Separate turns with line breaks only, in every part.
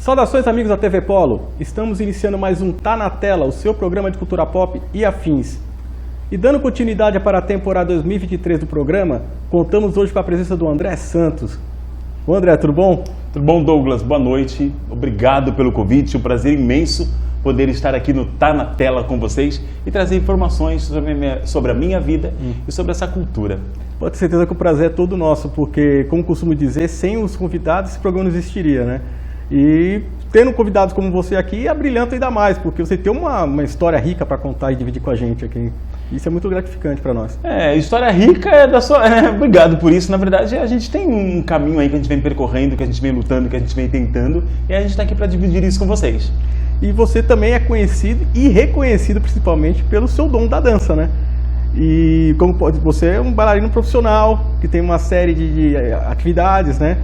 Saudações amigos da TV Polo, estamos iniciando mais um Tá na Tela, o seu programa de cultura pop e afins. E dando continuidade para a temporada 2023 do programa, contamos hoje com a presença do André Santos. Ô André, tudo bom?
Tudo bom, Douglas? Boa noite, obrigado pelo convite, um prazer imenso poder estar aqui no Tá na Tela com vocês e trazer informações sobre a minha vida e sobre essa cultura.
Pode ter certeza que o prazer é todo nosso, porque, como costumo dizer, sem os convidados esse programa não existiria, né? E tendo convidados como você aqui, abrilhanta ainda mais, porque você tem uma história rica para contar e dividir com a gente aqui. Isso é muito gratificante para nós.
História rica é da sua... obrigado por isso. Na verdade, a gente tem um caminho aí que a gente vem percorrendo, que a gente vem lutando, que a gente vem tentando, e a gente está aqui para dividir isso com vocês.
E você também é conhecido e reconhecido principalmente pelo seu dom da dança, né? E como você é um bailarino profissional, que tem uma série de atividades, né?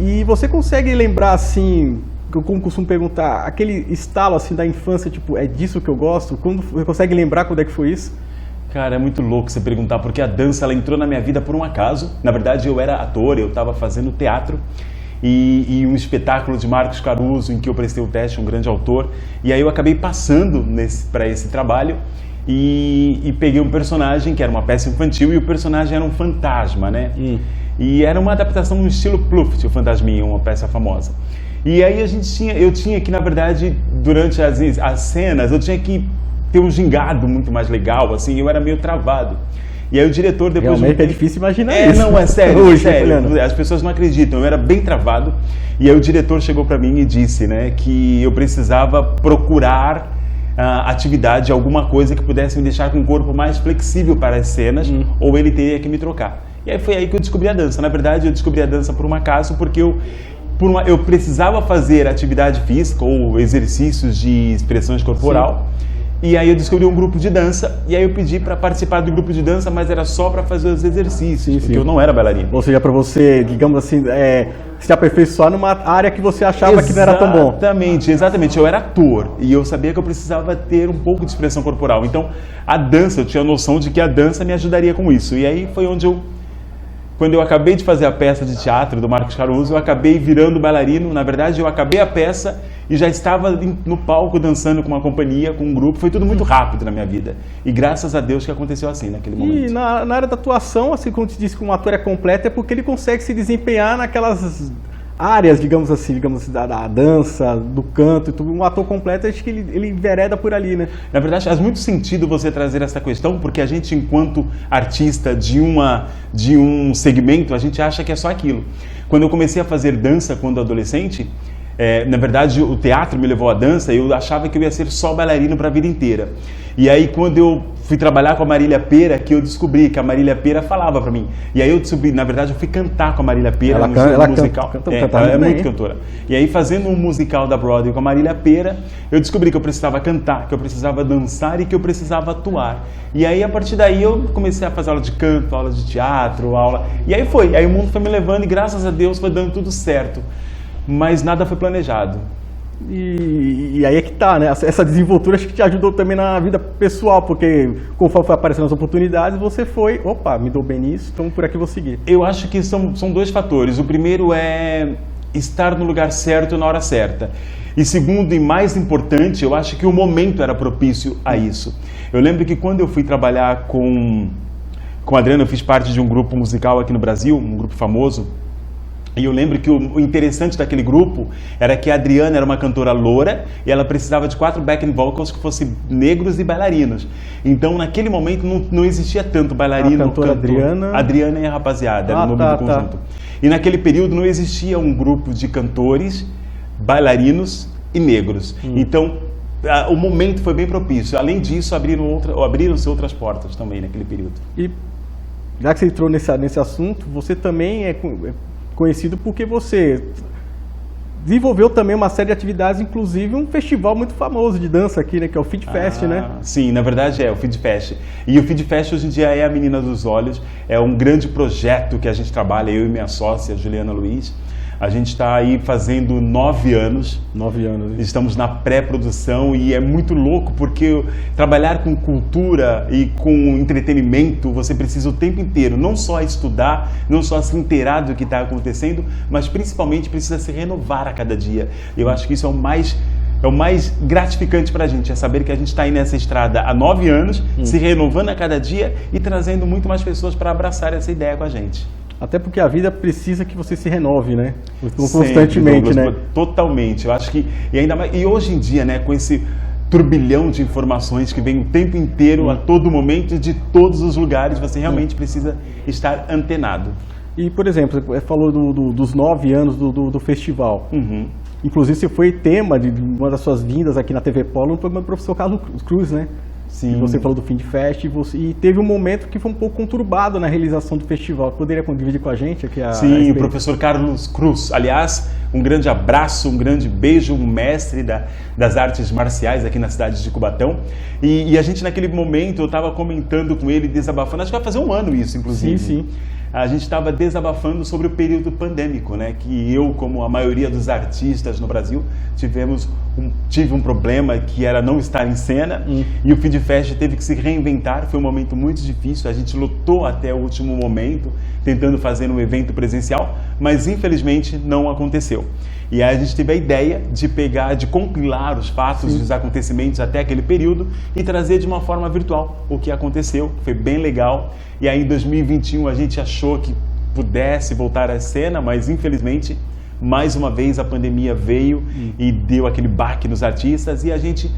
E você consegue lembrar, assim, como costumo perguntar, aquele estalo assim da infância, tipo, é disso que eu gosto? Quando você consegue lembrar quando é que foi isso?
Cara, é muito louco você perguntar, porque a dança ela entrou na minha vida por um acaso. Na verdade, eu era ator, eu estava fazendo teatro e um espetáculo de Marcos Caruso, em que eu prestei o teste, um grande autor. E aí eu acabei passando para esse trabalho e peguei um personagem que era uma peça infantil e o personagem era um fantasma, né? E era uma adaptação no estilo Pluft, o Fantasminha, uma peça famosa. E aí eu tinha que, na verdade, durante as cenas, eu tinha que ter um gingado muito mais legal, assim, eu era meio travado. E aí o diretor depois...
Realmente é difícil imaginar isso.
Não, é sério,
hoje,
sério. As pessoas não acreditam, eu era bem travado. E aí o diretor chegou para mim e disse, né, que eu precisava procurar atividade, alguma coisa que pudesse me deixar com o corpo mais flexível para as cenas, ou ele teria que me trocar. E aí foi aí que eu descobri a dança. Na verdade, eu descobri a dança por um acaso, porque eu precisava fazer atividade física ou exercícios de expressão corporal. Sim. E aí eu descobri um grupo de dança, e aí eu pedi para participar do grupo de dança, mas era só para fazer os exercícios, porque eu não era bailarino.
Ou seja, para você, digamos assim, se aperfeiçoar numa área que você achava que não era tão bom.
Exatamente. Eu era ator, e eu sabia que eu precisava ter um pouco de expressão corporal. Então, a dança, eu tinha a noção de que a dança me ajudaria com isso. E aí foi onde quando eu acabei de fazer a peça de teatro do Marcos Caruso, eu acabei virando bailarino. Na verdade, eu acabei a peça e já estava no palco dançando com uma companhia, com um grupo. Foi tudo muito rápido na minha vida. E graças a Deus que aconteceu assim, naquele momento.
E na área da atuação, assim como te disse que um ator é completo, é porque ele consegue se desempenhar naquelas áreas, digamos assim, da dança, do canto e tudo. Um ator completo, acho que ele envereda por ali, né?
Na verdade, faz muito sentido você trazer essa questão, porque a gente, enquanto artista de um segmento, a gente acha que é só aquilo. Quando eu comecei a fazer dança quando adolescente, na verdade, o teatro me levou à dança e eu achava que eu ia ser só bailarino para a vida inteira. E aí, quando eu fui trabalhar com a Marília Pêra, que eu descobri que a Marília Pêra falava para mim. E aí eu descobri, na verdade, eu fui cantar com a Marília Pêra no musical. Ela é muito cantora. E aí, fazendo um musical da Broadway com a Marília Pêra, eu descobri que eu precisava cantar, que eu precisava dançar e que eu precisava atuar. E aí, a partir daí, eu comecei a fazer aula de canto, aula de teatro, E aí foi. Aí o mundo foi me levando e, graças a Deus, foi dando tudo certo. Mas nada foi planejado.
E aí é que tá, né? Essa desenvoltura acho que te ajudou também na vida pessoal, porque conforme foi aparecendo as oportunidades, você foi, me dou bem nisso, então por aqui eu vou seguir.
Eu acho que são dois fatores. O primeiro é estar no lugar certo na hora certa. E segundo e mais importante, eu acho que o momento era propício a isso. Eu lembro que quando eu fui trabalhar com o Adriano, eu fiz parte de um grupo musical aqui no Brasil, um grupo famoso. E eu lembro que o interessante daquele grupo era que a Adriana era uma cantora loura e ela precisava de 4 backing vocals que fossem negros e bailarinos. Então, naquele momento, não existia tanto bailarino,
cantor.
Adriana e a rapaziada, era o nome do conjunto. E naquele período não existia um grupo de cantores, bailarinos e negros. Então, o momento foi bem propício. Além disso, abriram-se outras portas também naquele período.
E já que você entrou nesse assunto, você também é conhecido porque você desenvolveu também uma série de atividades, inclusive um festival muito famoso de dança aqui, né, que é o Feed Fest, né?
Sim, na verdade é o Feed Fest. E o Feed Fest hoje em dia é a Menina dos Olhos, é um grande projeto que a gente trabalha, eu e minha sócia, Juliana Luiz. A gente está aí fazendo 9 anos.
9 anos. Hein?
Estamos na pré-produção e é muito louco porque trabalhar com cultura e com entretenimento, você precisa o tempo inteiro, não só estudar, não só se inteirar do que está acontecendo, mas principalmente precisa se renovar a cada dia. Eu acho que isso é o mais gratificante para a gente, é saber que a gente está aí nessa estrada há 9 anos, se renovando a cada dia e trazendo muito mais pessoas para abraçar essa ideia com a gente.
Até porque a vida precisa que você se renove, né?
Constantemente, Douglas, né? Totalmente. Eu acho que, e ainda mais, e hoje em dia, né, com esse turbilhão de informações que vem o tempo inteiro, a todo momento, de todos os lugares, você realmente precisa estar antenado.
E, por exemplo, você falou dos 9 anos do festival.
Uhum.
Inclusive, você foi tema de uma das suas vindas aqui na TV Polo no programa do professor Carlos Cruz, né?
Sim.
E você falou do FindFest e teve um momento que foi um pouco conturbado na realização do festival. Poderia dividir com a gente aqui
Sim, o professor Carlos Cruz. Aliás, um grande abraço, um grande beijo, um mestre das artes marciais aqui na cidade de Cubatão. E a gente, naquele momento, eu estava comentando com ele, desabafando, acho que vai fazer um ano isso, inclusive.
Sim, sim.
A gente estava desabafando sobre o período pandêmico, né? Que eu, como a maioria dos artistas no Brasil, tive um problema que era não estar em cena e o FindFest teve que se reinventar. Foi um momento muito difícil, a gente lutou até o último momento tentando fazer um evento presencial, mas infelizmente não aconteceu. E aí a gente teve a ideia de compilar os fatos e os acontecimentos até aquele período e trazer de uma forma virtual o que aconteceu, foi bem legal. E aí em 2021 a gente achou que pudesse voltar à cena, mas infelizmente mais uma vez a pandemia veio e deu aquele baque nos artistas e a gente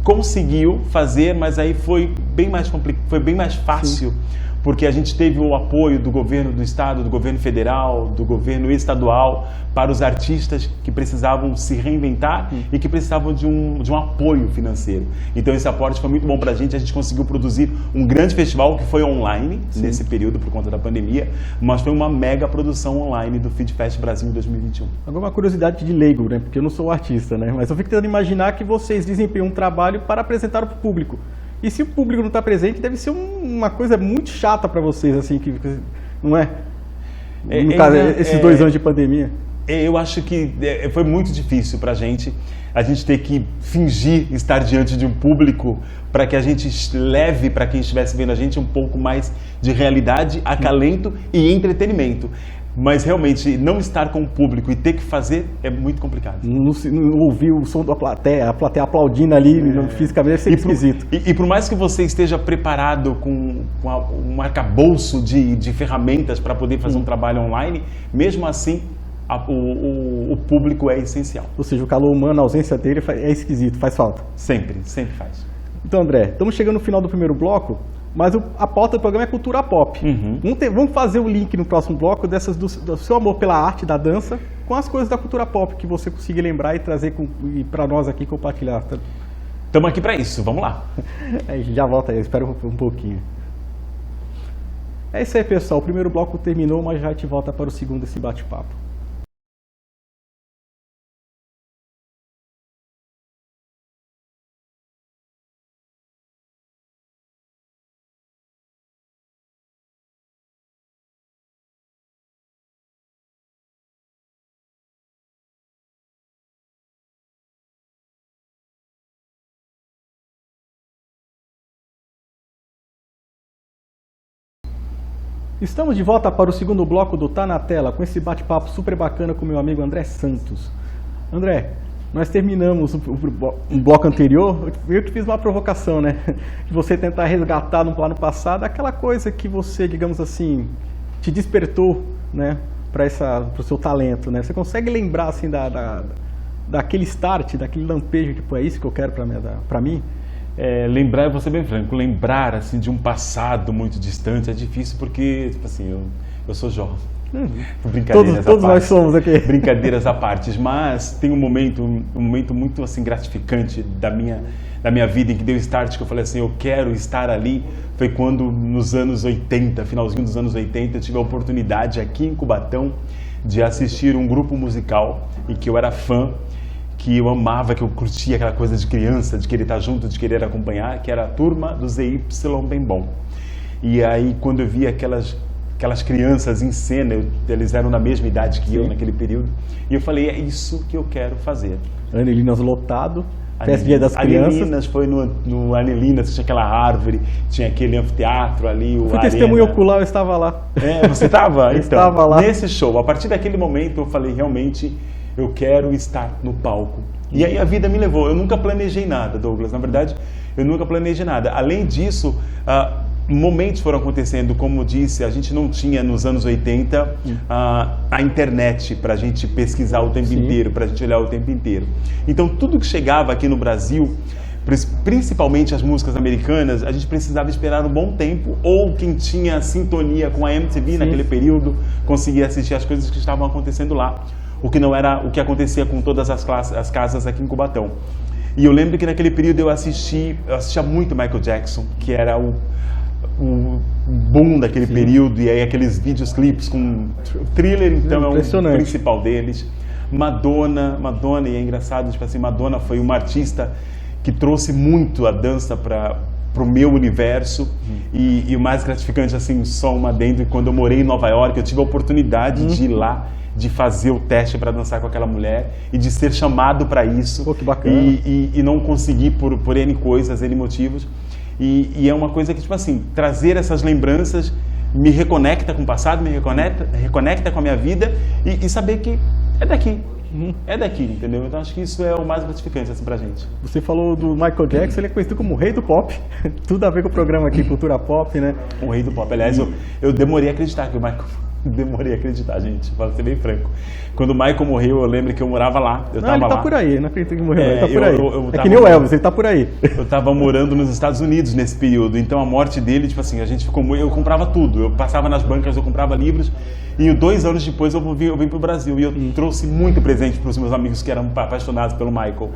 conseguiu fazer, mas aí foi bem mais fácil. Porque a gente teve o apoio do governo do estado, do governo federal, do governo estadual para os artistas que precisavam se reinventar e que precisavam de um apoio financeiro. Então esse aporte foi muito bom para a gente conseguiu produzir um grande festival que foi online nesse período por conta da pandemia, mas foi uma mega produção online do FindFest Brasil em 2021.
Agora uma curiosidade de leigo, né? Porque eu não sou artista, né? Mas eu fico tentando imaginar que vocês desempenham um trabalho para apresentar para o público. E se o público não está presente, deve ser uma coisa muito chata para vocês, assim, não é? No caso, esses 2 anos de pandemia.
Eu acho que foi muito difícil para a gente ter que fingir estar diante de um público para que a gente leve para quem estivesse vendo a gente um pouco mais de realidade, acalento e entretenimento. Mas realmente não estar com o público e ter que fazer é muito complicado.
Não ouvir o som da plateia, a plateia aplaudindo ali fisicamente deve ser esquisito.
E por mais que você esteja preparado com um arcabouço de ferramentas para poder fazer um trabalho online, mesmo assim o público é essencial.
Ou seja, o calor humano, a ausência dele é esquisito, faz falta.
Sempre faz.
Então, André, estamos chegando no final do primeiro bloco. Mas a pauta do programa é cultura pop. Vamos fazer o link no próximo bloco do seu amor pela arte, da dança, com as coisas da cultura pop que você conseguir lembrar e trazer para nós aqui compartilhar.
Estamos aqui para isso, vamos lá.
Já volta aí, espera um pouquinho. É isso aí, pessoal. O primeiro bloco terminou, mas já te volta para o segundo desse bate-papo. Estamos de volta para o segundo bloco do Tá na Tela, com esse bate-papo super bacana com meu amigo André Santos. André, nós terminamos um bloco anterior, eu te fiz uma provocação, né? De você tentar resgatar no plano passado aquela coisa que você, digamos assim, te despertou, né? Para o seu talento, né? Você consegue lembrar, assim, daquele start, daquele lampejo, tipo, é isso que eu quero para mim?
Lembrar, eu vou ser bem franco, lembrar assim, de um passado muito distante é difícil porque, tipo assim, eu sou jovem. Brincadeiras
todos nós somos aqui.
Brincadeiras à parte, mas tem um momento muito assim, gratificante da minha vida em que deu start, que eu falei assim, eu quero estar ali. Foi quando nos anos 80, finalzinho dos anos 80, eu tive a oportunidade aqui em Cubatão de assistir um grupo musical e que eu era fã, que eu amava, que eu curtia aquela coisa de criança, de querer estar junto, de querer acompanhar, que era a turma do ZY Bem Bom. E aí, quando eu vi aquelas crianças em cena, eles eram da mesma idade que eu
Sim.
naquele período, e eu falei, é isso que eu quero fazer.
Anilinas lotado, festa Dia das Crianças.
Anilinas foi no Anilinas, tinha aquela árvore, tinha aquele anfiteatro ali, o
Fui
Arena.
testemunho ocular, eu estava lá.
É, você estava?
Eu
Então,
estava lá.
nesse show, a partir daquele momento eu falei, realmente, eu quero estar no palco. E aí a vida me levou. Eu nunca planejei nada, Douglas. Na verdade, eu nunca planejei nada. Além disso, momentos foram acontecendo. Como disse, a gente não tinha nos anos 80 a internet para a gente pesquisar o tempo
Sim.
inteiro, para a gente olhar o tempo inteiro. Então, tudo que chegava aqui no Brasil, principalmente as músicas americanas, a gente precisava esperar um bom tempo, ou quem tinha sintonia com a MTV
Sim.
naquele período conseguia assistir as coisas que estavam acontecendo lá, o que não era o que acontecia com todas as casas aqui em Cubatão. E eu lembro que naquele período eu assistia muito Michael Jackson, que era o boom daquele
Sim.
período, e aí aqueles videoclipes com Thriller, então é o principal deles. Madonna, e é engraçado, tipo assim, Madonna foi uma artista que trouxe muito a dança para o meu universo, e o mais gratificante, assim, só uma adendo, quando eu morei em Nova York, eu tive a oportunidade de ir lá, de fazer o teste para dançar com aquela mulher e de ser chamado para isso.
Pô, que bacana.
E não consegui por N coisas, N motivos. E é uma coisa que, tipo assim, trazer essas lembranças me reconecta com o passado, me reconecta com a minha vida e saber que é daqui. É daqui, entendeu? Então acho que isso é o mais gratificante assim, pra gente.
Você falou do Michael Jackson, ele é conhecido como o rei do pop. Tudo a ver com o programa aqui, Cultura Pop, né?
O rei do pop. Aliás, eu demorei a acreditar que o Michael... Demorei a acreditar, gente, pra ser bem franco. Quando o Michael morreu, eu lembro que eu morava lá. Eu tava
Ele tá
lá.
por aí, não acredito que morreu, ele tá por
eu
aí. É
tava-
que nem o Elvis, ele tá por aí.
Eu tava morando nos Estados Unidos nesse período, então a morte dele, tipo assim, a gente ficou eu comprava tudo, eu passava nas bancas, eu comprava livros, e 2 anos depois eu vim pro Brasil, e eu trouxe muito presente pros meus amigos que eram apaixonados pelo Michael.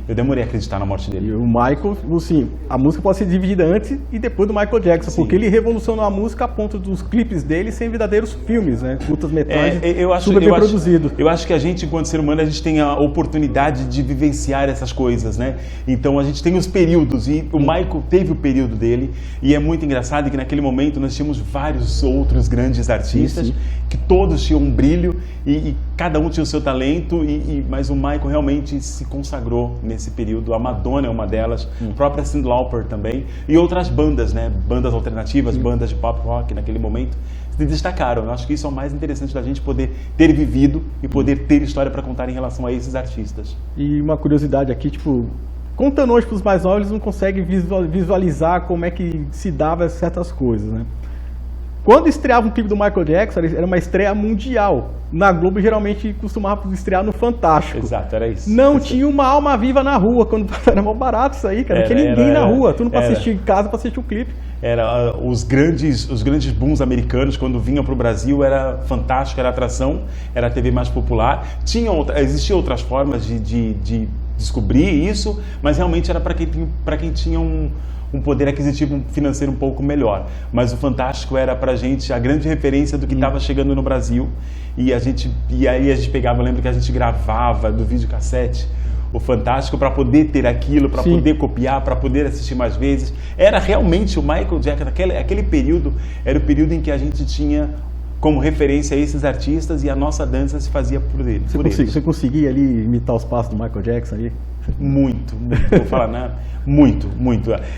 Eu demorei a acreditar na morte
E
dele.
o Michael, assim, a música pode ser dividida antes e depois do Michael Jackson,
Sim.
porque ele revolucionou a música a ponto dos clipes dele serem verdadeiros filmes, né? Curtas-metragens,
eu acho,
super bem
eu acho-
produzidos.
Eu acho que a gente, enquanto ser humano, a gente tem a oportunidade de vivenciar essas coisas, né? Então a gente tem os períodos, e o Michael teve o período dele, e é muito engraçado que naquele momento nós tínhamos vários outros grandes artistas,
Sim.
que todos tinham um brilho, e cada um tinha o seu talento, mas o Michael realmente se consagrou nesse período. A Madonna é uma delas, a própria Cyndi Lauper também, e outras bandas, né? Bandas alternativas, bandas de pop rock naquele momento, se destacaram. Eu acho que isso é o mais interessante da gente poder ter vivido e poder ter história para contar em relação a esses artistas.
E uma curiosidade aqui, tipo, contando hoje para os mais novos, eles não conseguem visualizar como é que se dava certas coisas, né? Quando estreava um clipe do Michael Jackson, era uma estreia mundial. Na Globo, geralmente, costumava estrear no Fantástico.
Exato, era isso.
Não tinha uma alma viva na rua, quando era mal barato isso aí, cara. Não tinha ninguém na rua, tudo pra assistir em casa, pra assistir o clipe.
Era os grandes booms americanos, quando vinham para o Brasil, era fantástico, era atração, era a TV mais popular. Existiam outras formas de descobrir isso, mas realmente era para quem tinha um poder aquisitivo financeiro um pouco melhor. Mas o Fantástico era pra gente a grande referência do que estava chegando no Brasil. E aí a gente pegava, eu lembro que a gente gravava do videocassete o Fantástico para poder ter aquilo, para poder copiar, para poder assistir mais vezes. Era realmente o Michael Jackson, aquele período era o período em que a gente tinha como referência esses artistas, e a nossa dança se fazia por eles.
Você conseguia ali imitar os passos do Michael Jackson aí?
Muito, não vou falar nada. Muito.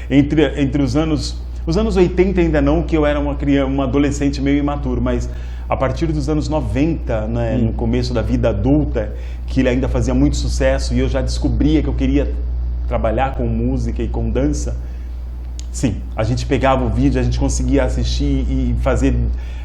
Entre os anos 80 ainda não, que eu era um adolescente meio imaturo, mas a partir dos anos 90, né, no começo da vida adulta, que ele ainda fazia muito sucesso e eu já descobria que eu queria trabalhar com música e com dança, sim, a gente pegava o vídeo, a gente conseguia assistir e fazer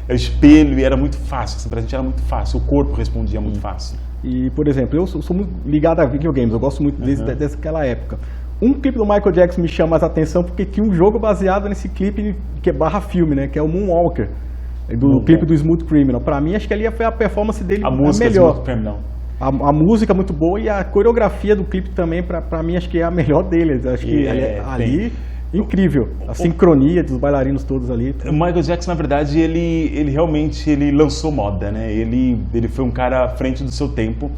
espelho, e era muito fácil, assim, pra gente era muito fácil, o corpo respondia muito fácil.
E, por exemplo, eu sou muito ligado a videogames, eu gosto muito desde aquela época. Um clipe do Michael Jackson me chama mais a atenção porque tinha um jogo baseado nesse clipe que é barra filme, né? Que é o Moonwalker, do clipe do Smooth Criminal. Pra mim, acho que ali foi a performance dele
A música
melhor.
Smooth Criminal.
A música é muito boa e a coreografia do clipe também, pra mim, acho que é a melhor dele. Acho que ali incrível. A sincronia dos bailarinos todos ali.
O Michael Jackson, na verdade, ele realmente lançou moda, né? Ele foi um cara à frente do seu tempo.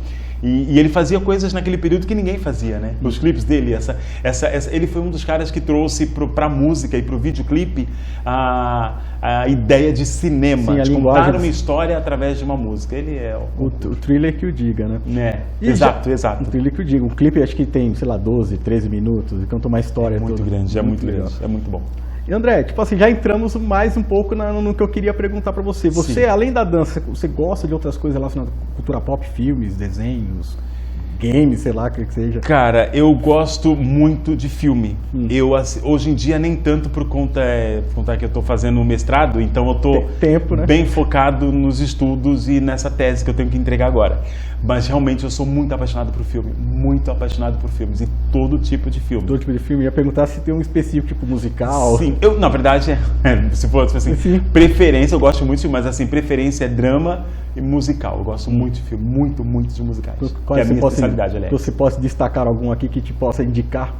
E ele fazia coisas naquele período que ninguém fazia, né? Os clipes dele, ele foi um dos caras que trouxe para a música e para o videoclipe a ideia de cinema,
Sim,
de contar uma história através de uma música. Ele é
o thriller que o diga, né?
Exato.
O thriller que o diga. Um clipe acho que tem, sei lá, 12, 13 minutos e conta uma história.
É muito grande, é muito legal, é muito bom.
E André, tipo assim, já entramos mais um pouco no que eu queria perguntar para você. Você, Sim. além da dança, você gosta de outras coisas relacionadas à cultura pop, filmes, desenhos, games, sei lá, o que seja?
Cara, eu gosto muito de filme. Hoje em dia nem tanto por conta que eu estou fazendo um mestrado, então eu estou bem focado nos estudos e nessa tese que eu tenho que entregar agora. Mas realmente eu sou muito apaixonado por filme, muito apaixonado por filmes e todo tipo de filme.
Todo tipo de filme. Eu ia perguntar se tem um específico, tipo musical.
Sim, na verdade, se for assim, Sim. preferência, eu gosto muito de filme, mas assim, preferência é drama e musical. Eu gosto muito de filme, muito de musicais.
Qual
é a minha especialidade, aliás.
Você pode destacar algum aqui que te possa indicar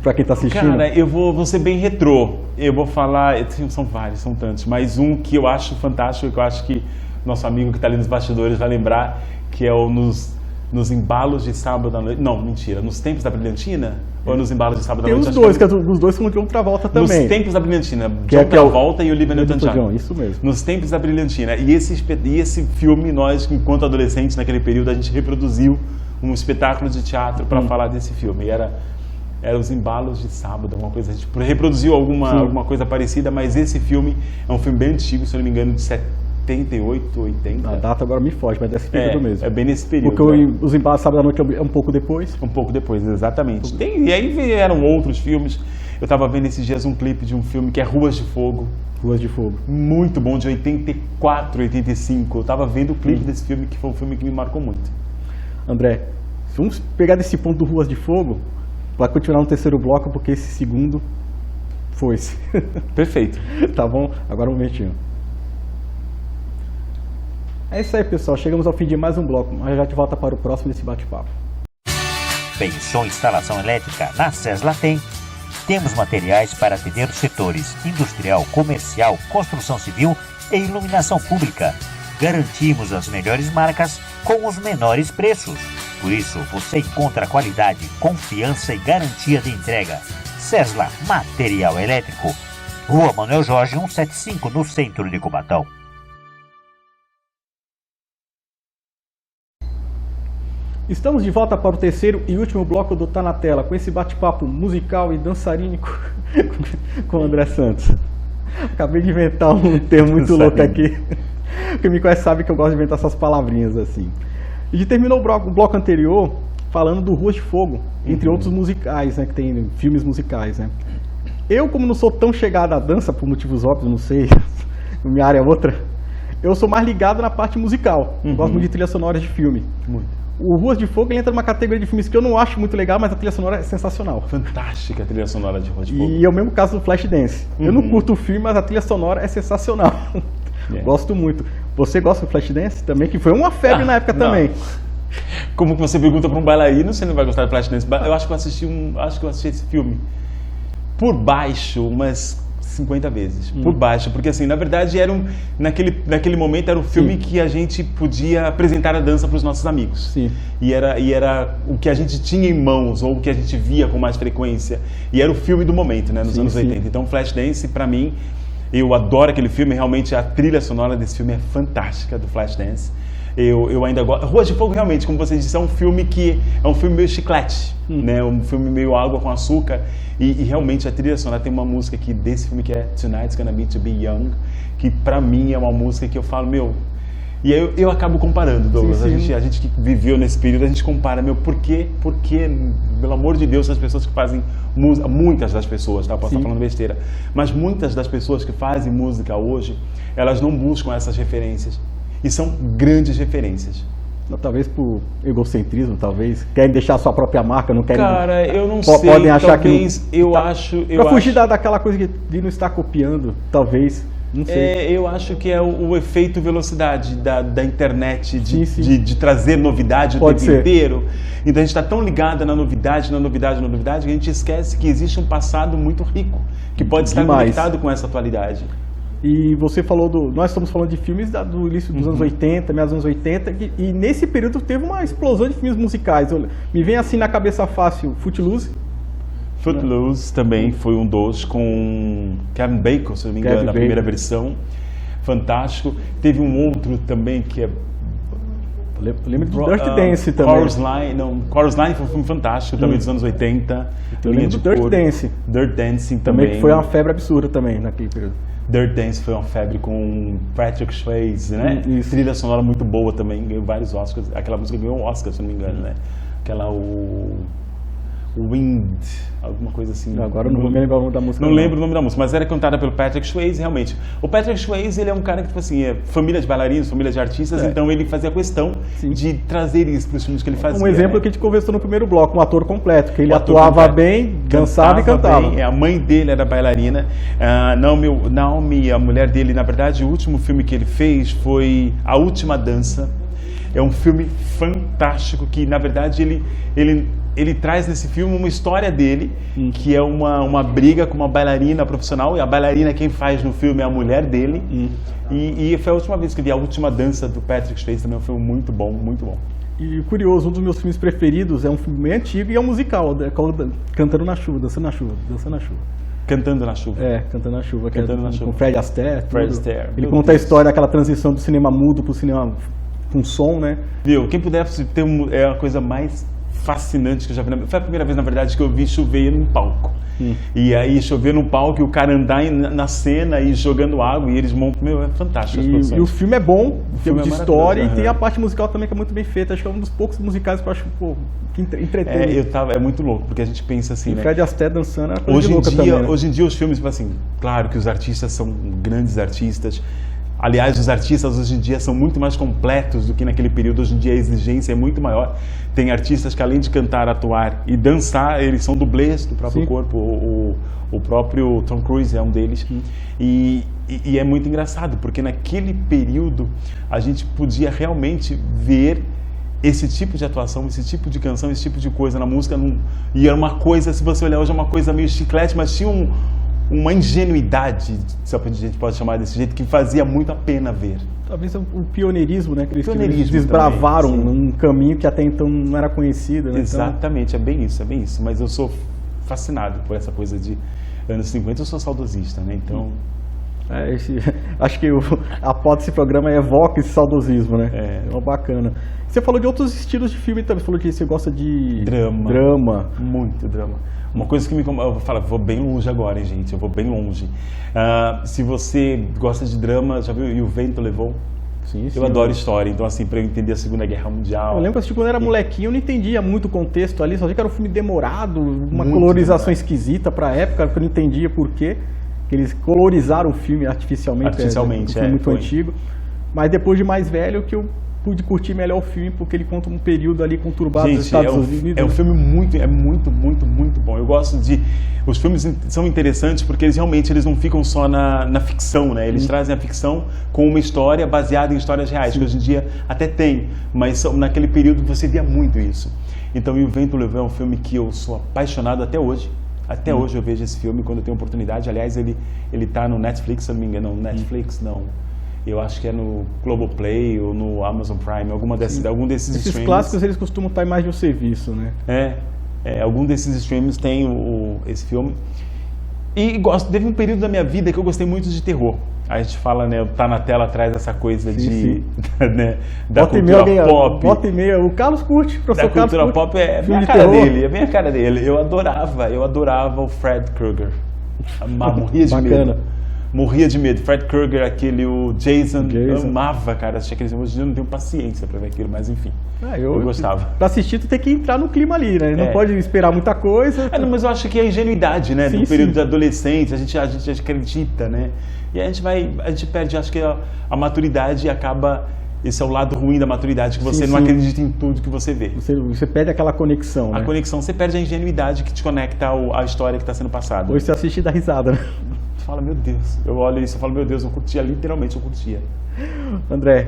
para quem está assistindo?
Cara, eu vou ser bem retrô. Eu vou falar, são vários, são tantos, mas um que eu acho fantástico, que eu acho que nosso amigo que está ali nos bastidores vai lembrar, que é o nos embalos de sábado à noite. Não, mentira. Nos Tempos da Brilhantina? Ou nos embalos de sábado à noite?
Tem os dois, os dois são de John Travolta também.
Nos Tempos da Brilhantina. John Travolta e Olivia Newton-John.
Isso mesmo.
Nos Tempos da Brilhantina. E esse filme, nós, enquanto adolescentes, naquele período, a gente reproduziu um espetáculo de teatro para falar desse filme. E era os embalos de sábado, alguma coisa. A gente reproduziu alguma coisa parecida, mas esse filme é um filme bem antigo, se eu não me engano, de 78, 80.
A data agora me foge, mas desse período mesmo.
É bem nesse período.
Porque os embalos sábado à noite é um pouco depois.
Um pouco depois, exatamente. E aí vieram outros filmes. Eu estava vendo esses dias um clipe de um filme que é Ruas de Fogo.
Ruas de Fogo.
Muito bom, de 84, 85. Eu estava vendo o clipe desse filme, que foi um filme que me marcou muito.
André, vamos pegar desse ponto do Ruas de Fogo para continuar no terceiro bloco, porque esse segundo foi-se.
Perfeito.
Tá bom? Agora um momentinho. É isso aí, pessoal. Chegamos ao fim de mais um bloco. Mas já de volta para o próximo desse bate-papo.
Pensou em instalação elétrica? Na Cesla tem. Temos materiais para atender os setores industrial, comercial, construção civil e iluminação pública. Garantimos as melhores marcas com os menores preços. Por isso, você encontra qualidade, confiança e garantia de entrega. Cesla Material Elétrico. Rua Manuel Jorge 175, no centro de Cubatão.
Estamos de volta para o terceiro e último bloco do Tá Na Tela, com esse bate-papo musical e dançarínico com o André Santos. Acabei de inventar um termo muito louco aqui. Quem me conhece sabe que eu gosto de inventar essas palavrinhas assim. A gente terminou o bloco anterior falando do Ruas de Fogo, entre outros musicais, né, que tem filmes musicais, né. Eu, como não sou tão chegado à dança, por motivos óbvios, não sei, minha área é outra, eu sou mais ligado na parte musical. Gosto muito de trilha sonora de filme.
Muito.
O Ruas de Fogo ele entra numa categoria de filmes que eu não acho muito legal, mas a trilha sonora é sensacional.
Fantástica a trilha sonora de Ruas de Fogo.
E é o mesmo caso do Flashdance. Eu não curto o filme, mas a trilha sonora é sensacional. Gosto muito. Você gosta do Flashdance também? Que foi uma febre na época também.
Como que você pergunta para um bailarino, você não vai gostar do Flashdance? Eu acho que eu assisti esse filme por baixo, umas 50 vezes, por baixo, porque assim, na verdade naquele momento era um filme que a gente podia apresentar a dança para os nossos amigos.
Sim.
E era o que a gente tinha em mãos, ou o que a gente via com mais frequência, e era o filme do momento, né, nos anos 80. Então Flashdance, para mim, eu adoro aquele filme, realmente a trilha sonora desse filme é fantástica, do Flashdance. Eu ainda gosto. Ruas de Fogo, realmente, como você disse, é um filme meio chiclete, né? Um filme meio água com açúcar. E realmente a trilha sonora tem uma música aqui desse filme que é Tonight's Gonna Be To Be Young, que pra mim é uma música que eu falo, E aí eu acabo comparando, Douglas. A gente que viveu nesse período, a gente compara, por que, pelo amor de Deus, as pessoas que fazem música, muitas das pessoas, tá? Posso estar falando besteira, mas muitas das pessoas que fazem música hoje, elas não buscam essas referências. E são grandes referências.
Talvez por egocentrismo, talvez. Querem deixar a sua própria marca, não querem...
Cara, eu não sei,
podem achar
talvez,
que
eu acho...
Pra fugir daquela coisa de não estar copiando, talvez, não sei.
Eu acho que é o efeito velocidade da internet, de trazer novidade o tempo inteiro. Então a gente está tão ligado na novidade, que a gente esquece que existe um passado muito rico, que pode estar conectado com essa atualidade.
E você falou nós estamos falando de filmes do início dos anos 80, meados dos anos 80, e nesse período teve uma explosão de filmes musicais. Me vem assim na cabeça fácil, Footloose.
Footloose também foi um dos, com Kevin Bacon, se não me engano, na primeira versão. Fantástico. Teve um outro também que é...
Lembro do Dirty Dance também.
Chorus Line foi um filme fantástico também dos anos 80.
Eu lembro do Dirty Dance.
Dirty Dancing também.
Que foi uma febre absurda também naquele período.
Dirty Dance foi uma febre com Patrick Swayze, né? Trilha sonora muito boa também, ganhou vários Oscars. Aquela música ganhou um Oscar, se não me engano, né? Aquela, o Wind, alguma coisa assim.
Agora eu não vou me lembrar o nome da música.
Não lembro o nome da música, mas era cantada pelo Patrick Swayze, realmente. O Patrick Swayze, ele é um cara que, tipo assim, é família de bailarinos, família de artistas, então ele fazia questão de trazer isso para os filmes que ele fazia.
Um exemplo que a gente conversou no primeiro bloco, um ator completo, que ele atuava bem, dançava e cantava. Bem.
A mãe dele era bailarina. Naomi, a mulher dele, na verdade, o último filme que ele fez foi A Última Dança. É um filme fantástico que, na verdade, ele traz nesse filme uma história dele, que é uma briga com uma bailarina profissional, e a bailarina quem faz no filme é a mulher dele. E foi a última vez que vi A Última Dança do Patrick Swayze, também é um filme muito bom, muito bom.
E curioso, um dos meus filmes preferidos é um filme bem antigo e é um musical, Cantando na Chuva, Dançando na Chuva, Dançando na Chuva.
Cantando na Chuva.
Cantando na Chuva.
Cantando na Chuva.
Com Fred Astaire.
Fred Astaire.
Ele conta a história daquela transição do cinema mudo para o cinema com som, né?
Viu? Quem puder ter é a coisa mais fascinante que eu já vi. Foi a primeira vez, na verdade, que eu vi chover num palco. E aí chover num palco e o cara andar na cena e jogando água e eles montam. Meu, é fantástico.
E o filme é bom, o filme de história, e tem a parte musical também que é muito bem feita. Acho que é um dos poucos musicais que eu acho que entretém.
É muito louco, porque a gente pensa assim,
e
né?
Fred Astaire dançando é coisa louca também, né?
Hoje em dia os filmes, assim, claro que os artistas são grandes artistas. Aliás, os artistas hoje em dia são muito mais completos do que naquele período. Hoje em dia a exigência é muito maior. Tem artistas que, além de cantar, atuar e dançar, eles são dublês do próprio corpo. O próprio Tom Cruise é um deles. E é muito engraçado, porque naquele período a gente podia realmente ver esse tipo de atuação, esse tipo de canção, esse tipo de coisa na música. E era uma coisa, se você olhar hoje, é uma coisa meio chiclete, mas tinha uma ingenuidade, se a gente pode chamar desse jeito, que fazia muito a pena ver.
Talvez o pioneirismo, né? Que eles desbravaram um caminho que até então não era conhecido. Né?
Exatamente, então... é bem isso. Mas eu sou fascinado por essa coisa de anos 50, eu sou saudosista, né? Então...
acho que a pauta desse programa evoca esse saudosismo, né? É bacana. Você falou de outros estilos de filme também, você falou que você gosta de... Drama.
Muito drama. Uma coisa que eu falo, vou bem longe agora, hein, gente, eu vou bem longe. Se você gosta de drama, já viu E o Vento Levou?
Sim,
eu adoro história, então assim, para eu entender a Segunda Guerra Mundial...
Eu lembro que quando eu era molequinho, eu não entendia muito o contexto ali, só achei que era um filme demorado, uma colorização esquisita para a época, que eu não entendia por quê. Que eles colorizaram o filme artificialmente, um filme muito antigo. Mas depois de mais velho que eu pude curtir melhor o filme, porque ele conta um período ali conturbado dos Estados Unidos.
É um filme muito bom. Eu gosto de... Os filmes são interessantes porque eles realmente não ficam só na ficção, né? Eles trazem a ficção com uma história baseada em histórias reais, que hoje em dia até tem, mas naquele período você via muito isso. Então, E o Vento Levou é um filme que eu sou apaixonado até hoje. Até hoje eu vejo esse filme quando eu tenho oportunidade. Aliás, ele tá no Netflix, se eu não me engano. Netflix, não. Eu acho que é no Globoplay ou no Amazon Prime, algum desses streams.
Esses clássicos, eles costumam estar em mais de um serviço, né?
Algum desses streams tem esse filme. E teve um período da minha vida que eu gostei muito de terror. A gente fala, né, tá na tela atrás essa coisa né, da cultura pop.
Volta e meia, o Carlos curte, professor Carlos
curte. Da cultura pop é bem a cara dele, Eu adorava o Fred Krueger. Morria de medo. Morria de medo. Fred Krueger, o Jason. Eu amava, cara. Hoje em dia eu não tenho paciência pra ver aquilo, mas enfim. Eu gostava.
Pra assistir, tu tem que entrar no clima ali, né? Não pode esperar muita coisa.
Mas eu acho que é a ingenuidade, né? Do período de adolescência, a gente acredita, né? E a gente perde, acho que a maturidade acaba... Esse é o lado ruim da maturidade, que você não acredita em tudo que você vê.
Você perde aquela conexão, né?
A conexão, você perde a ingenuidade que te conecta à história que está sendo passada.
Hoje você assiste e dá risada, né?
Você fala, meu Deus. Eu olho isso e falo, meu Deus, eu curtia, literalmente eu curtia.
Dar,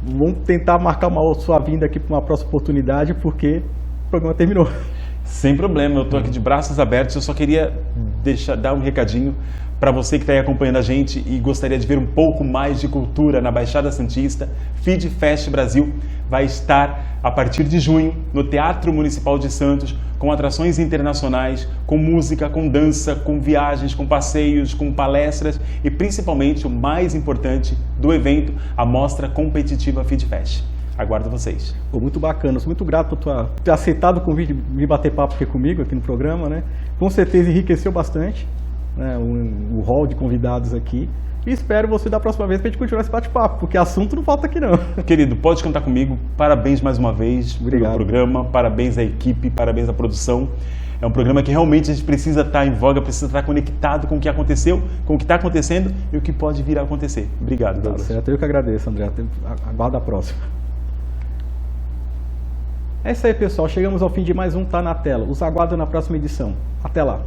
vamos tentar marcar uma sua vinda aqui para uma próxima oportunidade, porque o programa terminou.
Sem problema, eu estou aqui de braços abertos. Eu só queria dar um recadinho Para você que está aí acompanhando a gente e gostaria de ver um pouco mais de cultura na Baixada Santista, FeedFest Brasil vai estar a partir de junho no Teatro Municipal de Santos, com atrações internacionais, com música, com dança, com viagens, com passeios, com palestras e principalmente o mais importante do evento, a Mostra Competitiva FeedFest. Aguardo vocês.
Pô, muito bacana, sou muito grato por ter aceitado o convite de vir bater papo aqui comigo, aqui no programa, né? Com certeza enriqueceu bastante, né, o hall de convidados aqui. E espero você da próxima vez para a gente continuar esse bate-papo, porque assunto não falta aqui não.
Querido, pode contar comigo. Parabéns mais uma vez
Obrigado.
pelo programa, parabéns à equipe, parabéns à produção. É um programa que realmente a gente precisa estar em voga, precisa estar conectado com o que aconteceu, com o que está acontecendo e o que pode vir a acontecer. Obrigado,
Tá
Douglas.
certo, eu que agradeço, André. Aguardo a próxima. É isso aí, pessoal. Chegamos ao fim de mais um Tá na Tela. Os aguardo na próxima edição. Até lá.